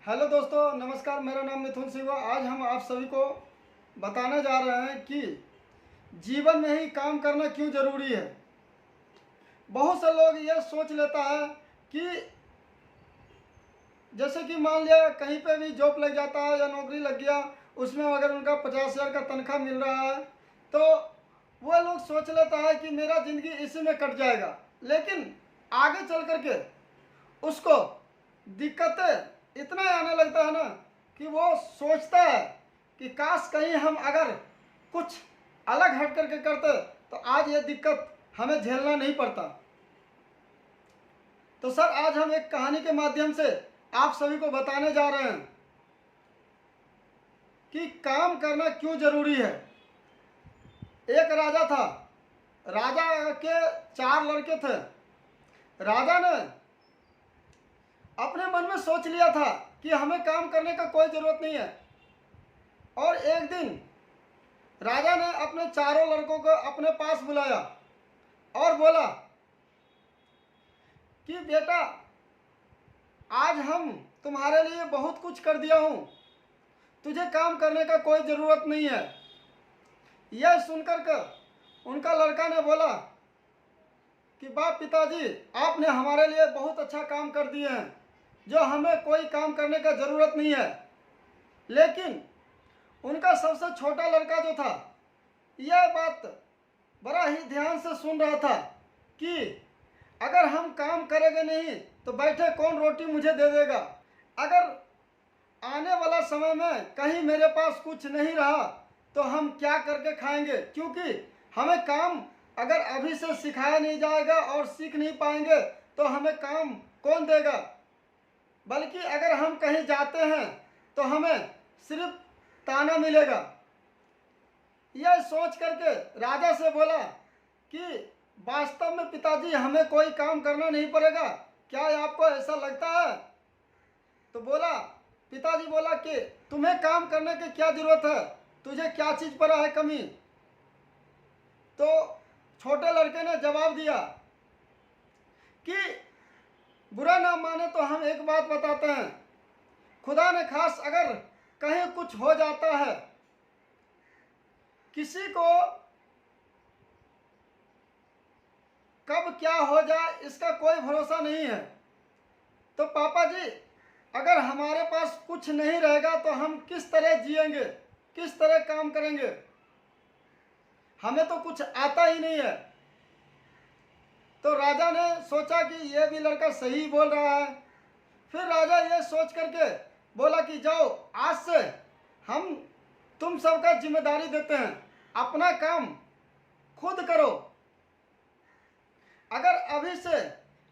Hello दोस्तों, नमस्कार। मेरा नाम मिथुन सिंह है। आज हम आप सभी को बताने जा रहे हैं कि जीवन में ही काम करना क्यों ज़रूरी है। बहुत से लोग ये सोच लेता है कि जैसे कि मान लिया कहीं पे भी जॉब लग जाता है या नौकरी लग गया, उसमें अगर उनका 50,000 का तनख्वाह मिल रहा है तो वो लोग सोच लेता है कि मेरा ज़िंदगी इसी में कट जाएगा। लेकिन आगे चल कर के उसको दिक्कतें इतना आने लगता है ना कि वो सोचता है कि काश कहीं हम अगर कुछ अलग हट करके करते तो आज ये दिक्कत हमें झेलना नहीं पड़ता। तो सर, आज हम एक कहानी के माध्यम से आप सभी को बताने जा रहे हैं कि काम करना क्यों जरूरी है। एक राजा था। राजा के 4 लड़के थे। राजा ने अपने मन में सोच लिया था कि हमें काम करने का कोई ज़रूरत नहीं है। और एक दिन राजा ने अपने चारों लड़कों को अपने पास बुलाया और बोला कि बेटा, आज हम तुम्हारे लिए बहुत कुछ कर दिया हूँ, तुझे काम करने का कोई ज़रूरत नहीं है। यह सुनकर के उनका लड़का ने बोला कि बाप पिताजी, आपने हमारे लिए बहुत अच्छा काम कर दिए हैं, जो हमें कोई काम करने का ज़रूरत नहीं है। लेकिन उनका सबसे छोटा लड़का जो था, यह बात बड़ा ही ध्यान से सुन रहा था कि अगर हम काम करेंगे नहीं तो बैठे कौन रोटी मुझे दे देगा। अगर आने वाला समय में कहीं मेरे पास कुछ नहीं रहा तो हम क्या करके खाएंगे, क्योंकि हमें काम अगर अभी से सिखाया नहीं जाएगा और सीख नहीं पाएंगे तो हमें काम कौन देगा। बल्कि अगर हम कहीं जाते हैं तो हमें सिर्फ ताना मिलेगा। यह सोच करके राजा से बोला कि वास्तव में पिताजी, हमें कोई काम करना नहीं पड़ेगा, क्या आपको ऐसा लगता है? तो पिताजी बोला कि तुम्हें काम करने की क्या जरूरत है, तुझे क्या चीज़ पर है कमी। तो छोटे लड़के ने जवाब दिया कि बुरा ना माने तो हम एक बात बताते हैं, खुदा ने खास अगर कहीं कुछ हो जाता है, किसी को कब क्या हो जाए इसका कोई भरोसा नहीं है। तो पापा जी, अगर हमारे पास कुछ नहीं रहेगा तो हम किस तरह जिएंगे, किस तरह काम करेंगे, हमें तो कुछ आता ही नहीं है। तो राजा ने सोचा कि यह भी लड़का सही बोल रहा है। फिर राजा ये सोच करके बोला कि जाओ, आज से हम तुम सबका जिम्मेदारी देते हैं, अपना काम खुद करो। अगर अभी से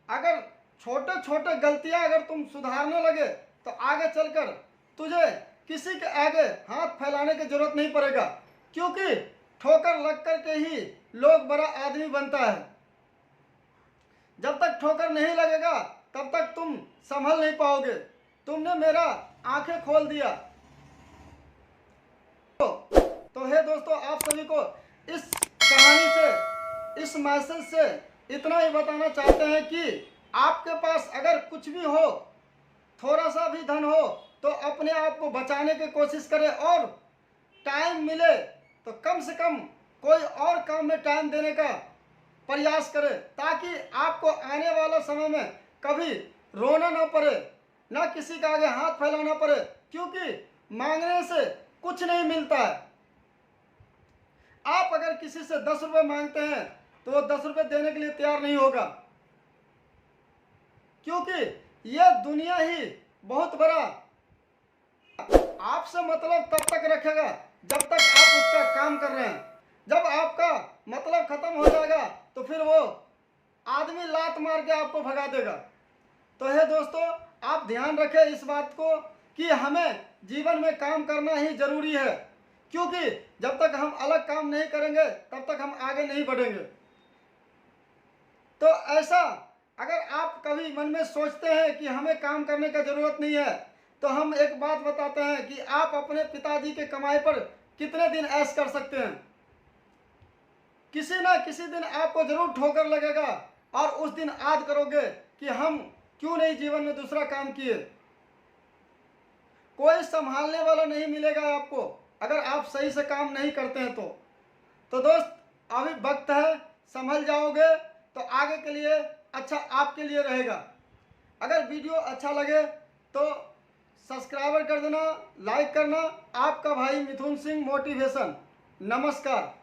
अगर छोटे छोटे गलतियां अगर तुम सुधारने लगे तो आगे चलकर तुझे किसी के आगे हाथ फैलाने की जरूरत नहीं पड़ेगा, क्योंकि ठोकर लग कर के ही लोग बड़ा आदमी बनता है। जब तक ठोकर नहीं लगेगा तब तक तुम संभल नहीं पाओगे। तुमने मेरा आंखें खोल दिया। तो हे दोस्तों, आप सभी को इस कहानी से, इस मैसेज से इतना ही बताना चाहते हैं कि आपके पास अगर कुछ भी हो, थोड़ा सा भी धन हो, तो अपने आप को बचाने की कोशिश करें और टाइम मिले तो कम से कम कोई और काम में टाइम देने का प्रयास करें, ताकि आपको आने वाला समय में कभी रोना ना पड़े, ना किसी का आगे हाथ फैलाना पड़े, क्योंकि मांगने से कुछ नहीं मिलता है। आप अगर किसी से 10 रुपये मांगते हैं तो वो 10 रुपये देने के लिए तैयार नहीं होगा, क्योंकि यह दुनिया ही बहुत बड़ा आपसे मतलब तब तक रखेगा जब तक आप उसका काम कर रहे हैं। जब आपका मतलब खत्म हो जाएगा तो फिर वो आदमी लात मार के आपको भगा देगा। तो है दोस्तों, आप ध्यान रखें इस बात को कि हमें जीवन में काम करना ही जरूरी है, क्योंकि जब तक हम अलग काम नहीं करेंगे तब तक हम आगे नहीं बढ़ेंगे। तो ऐसा अगर आप कभी मन में सोचते हैं कि हमें काम करने का जरूरत नहीं है, तो हम एक बात बताते हैं कि आप अपने पिताजी के कमाई पर कितने दिन ऐश कर सकते हैं। किसी ना किसी दिन आपको जरूर ठोकर लगेगा और उस दिन याद करोगे कि हम क्यों नहीं जीवन में दूसरा काम किए। कोई संभालने वाला नहीं मिलेगा आपको अगर आप सही से काम नहीं करते हैं तो दोस्त अभी वक्त है, संभल जाओगे तो आगे के लिए अच्छा आपके लिए रहेगा। अगर वीडियो अच्छा लगे तो सब्सक्राइबर कर देना, लाइक करना। आपका भाई मिथुन सिंह मोटिवेशन। नमस्कार।